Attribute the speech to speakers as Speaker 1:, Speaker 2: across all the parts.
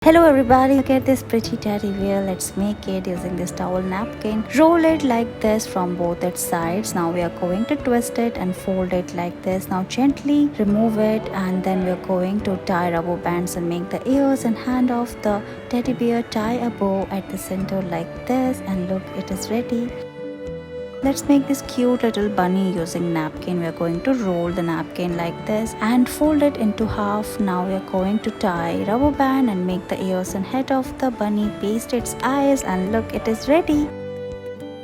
Speaker 1: Hello everybody, look at this pretty teddy bear. Let's make it using this towel napkin. Roll it like this from both its sides. Now we are going to twist it and fold it like this. Now gently remove it and then we are going to tie rubber bands and make the ears and hand of the teddy bear. Tie a bow at the center like this and look, it is ready. Let's make this cute little bunny using napkin. We are going to roll the napkin like this and fold it into half. Now we are going to tie rubber band and make the ears and head of the bunny, paste its eyes and look, it is ready.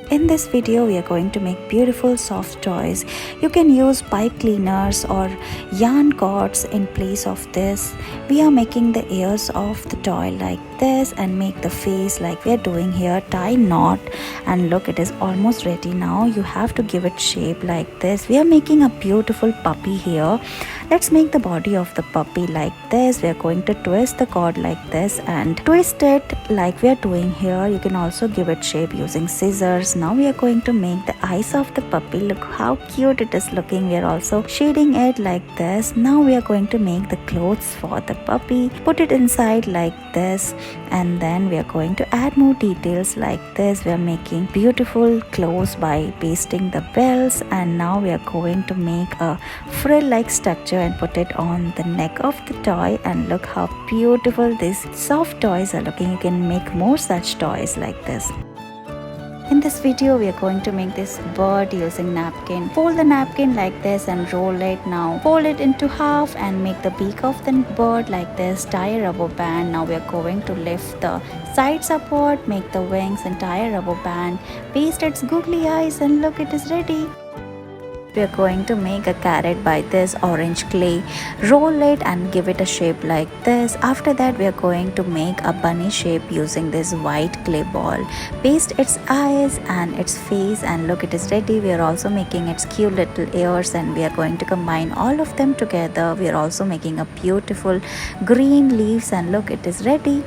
Speaker 1: In this video, we are going to make beautiful soft toys. You can use pipe cleaners or yarn cords in place of this. We are making the ears of the toy like this and make the face like we are doing here. Tie knot and look, it is almost ready now. You have to give it shape like this. We are making a beautiful puppy here. Let's make the body of the puppy like this. We are going to twist the cord like this and twist it like we are doing here. You can also give it shape using scissors. Now we are going to make the eyes of the puppy. Look how cute it is looking. We are also shading it like this. Now we are going to make the clothes for the puppy. Put it inside like this and then we are going to add more details like this. We are making beautiful clothes by pasting the bells and now we are going to make a frill like structure and put it on the neck of the toy and look how beautiful these soft toys are looking. You can make more such toys like this. In this video, we are going to make this bird using napkin. Fold the napkin like this and roll it. Now fold it into half and make the beak of the bird like this. Tie a rubber band. Now we are going to lift the sides upward, make the wings and tie a rubber band. Paste its googly eyes and look, it is ready. We are going to make a carrot by this orange clay. Roll it and give it a shape like this. After that we are going to make a bunny shape using this white clay ball. Paste its eyes and its face and look, it is ready. We are also making its cute little ears and we are going to combine all of them together. We are also making a beautiful green leaves and look, it is ready.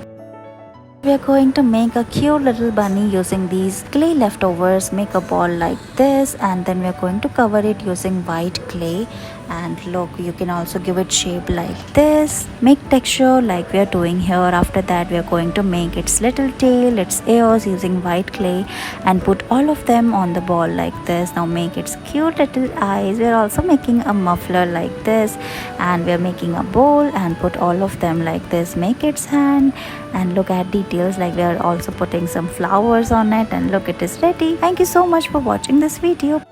Speaker 1: We are going to make a cute little bunny using these clay leftovers. Make a ball like this and then we are going to cover it using white clay and look, you can also give it shape like this. Make texture like we are doing here. After that we are going to make its little tail, its ears using white clay and put all of them on the ball like this. Now make its cute little eyes. We are also making a muffler like this and we are making a bowl and put all of them like this. Make its hand and look at details like we are also putting some flowers on it and look, it is ready. Thank you so much for watching this video.